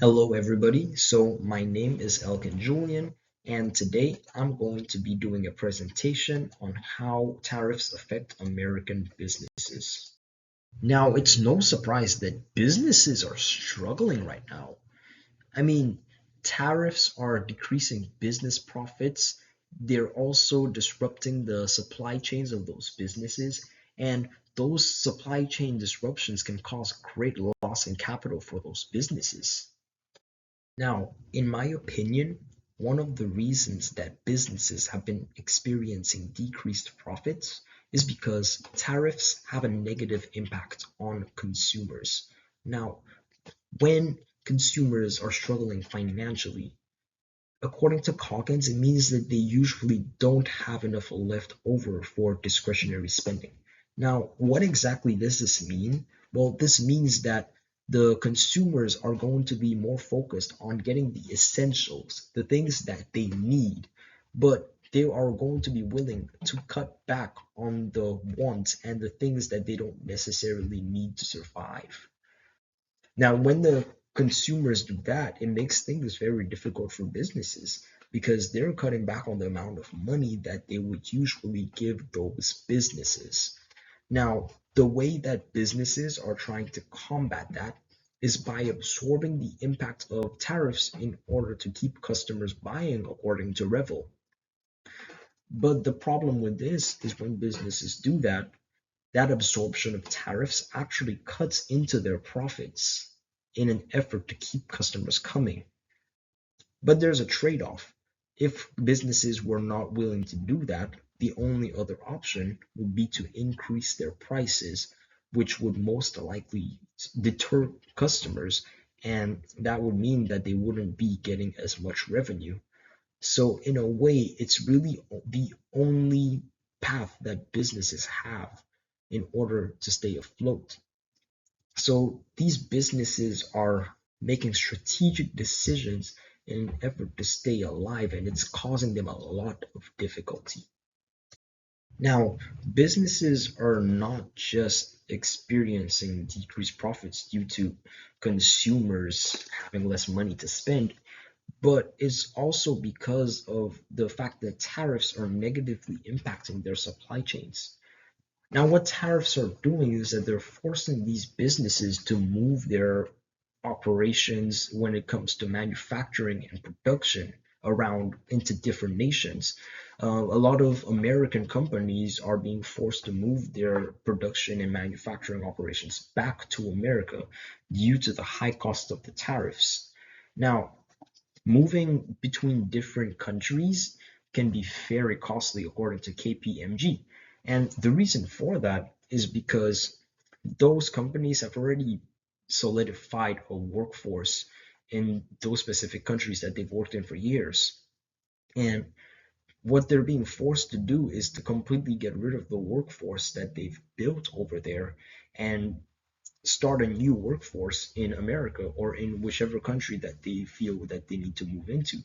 Hello, everybody. So, my name is Elkan Julian, and today I'm going to be doing a presentation on how tariffs affect American businesses. Now, it's no surprise that businesses are struggling right now. I mean, tariffs are decreasing business profits, they're also disrupting the supply chains of those businesses, and those supply chain disruptions can cause great loss in capital for those businesses. Now, in my opinion, one of the reasons that businesses have been experiencing decreased profits is because tariffs have a negative impact on consumers. Now, when consumers are struggling financially, according to Calkins, it means that they usually don't have enough left over for discretionary spending. Now, what exactly does this mean? Well, this means that the consumers are going to be more focused on getting the essentials, the things that they need, but they are going to be willing to cut back on the wants and the things that they don't necessarily need to survive. Now, when the consumers do that, it makes things very difficult for businesses because they're cutting back on the amount of money that they would usually give those businesses. Now, the way that businesses are trying to combat that is by absorbing the impact of tariffs in order to keep customers buying according to Revel. But the problem with this is when businesses do that, that absorption of tariffs actually cuts into their profits in an effort to keep customers coming. But there's a trade-off. If businesses were not willing to do that, the only other option would be to increase their prices, which would most likely deter customers, and that would mean that they wouldn't be getting as much revenue. So in a way, it's really the only path that businesses have in order to stay afloat. So these businesses are making strategic decisions in an effort to stay alive, and it's causing them a lot of difficulty. Now, businesses are not just experiencing decreased profits due to consumers having less money to spend, but it's also because of the fact that tariffs are negatively impacting their supply chains. Now, what tariffs are doing is that they're forcing these businesses to move their operations when it comes to manufacturing and production around into different nations. A lot of American companies are being forced to move their production and manufacturing operations back to America due to the high cost of the tariffs. Now, moving between different countries can be very costly according to KPMG. And the reason for that is because those companies have already solidified a workforce in those specific countries that they've worked in for years. And what they're being forced to do is to completely get rid of the workforce that they've built over there and start a new workforce in America or in whichever country that they feel that they need to move into.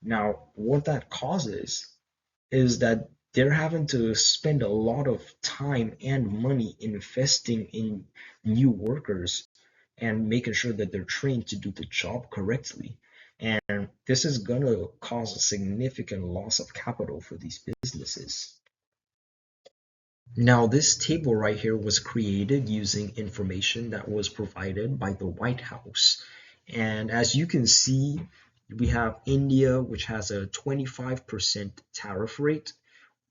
Now, what that causes is that they're having to spend a lot of time and money investing in new workers and making sure that they're trained to do the job correctly. And this is going to cause a significant loss of capital for these businesses. Now, this table right here was created using information that was provided by the White House. And as you can see, we have India, which has a 25% tariff rate,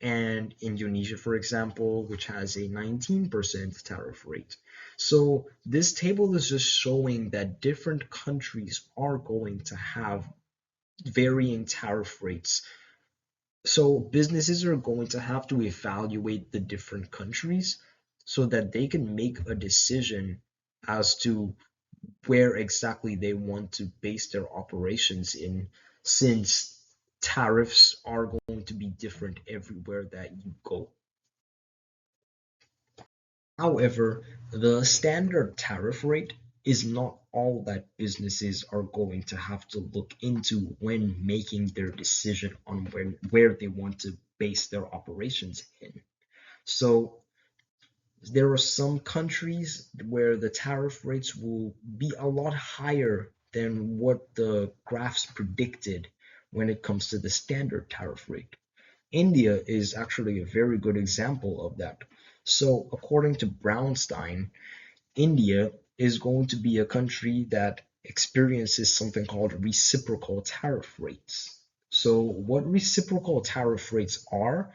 and Indonesia, for example, which has a 19% tariff rate. So this table is just showing that different countries are going to have varying tariff rates, so businesses are going to have to evaluate the different countries so that they can make a decision as to where exactly they want to base their operations in, since tariffs are going to be different everywhere that you go. However, the standard tariff rate is not all that businesses are going to have to look into when making their decision on where they want to base their operations in. So there are some countries where the tariff rates will be a lot higher than what the graphs predicted when it comes to the standard tariff rate. India is actually a very good example of that. So, according to Brownstein, India is going to be a country that experiences something called reciprocal tariff rates. So, what reciprocal tariff rates are,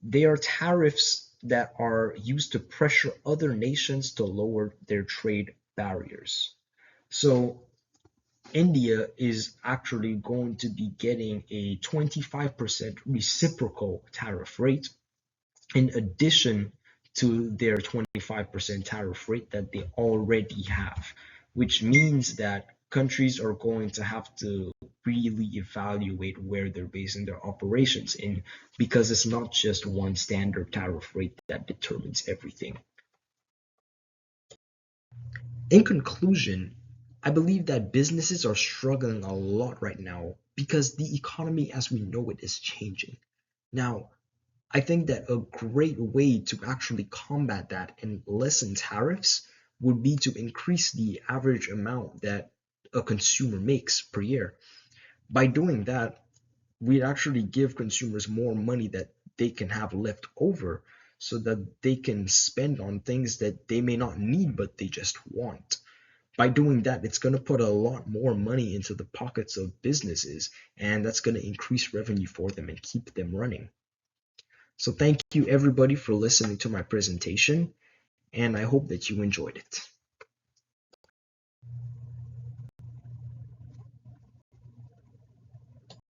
they are tariffs that are used to pressure other nations to lower their trade barriers. So, India is actually going to be getting a 25% reciprocal tariff rate in addition to their 25% tariff rate that they already have, which means that countries are going to have to really evaluate where they're basing their operations in, because it's not just one standard tariff rate that determines everything. In conclusion, I believe that businesses are struggling a lot right now because the economy as we know it is changing. Now, I think that a great way to actually combat that and lessen tariffs would be to increase the average amount that a consumer makes per year. By doing that, we'd actually give consumers more money that they can have left over so that they can spend on things that they may not need but they just want. By doing that, it's going to put a lot more money into the pockets of businesses, and that's going to increase revenue for them and keep them running. So thank you everybody for listening to my presentation, and I hope that you enjoyed it.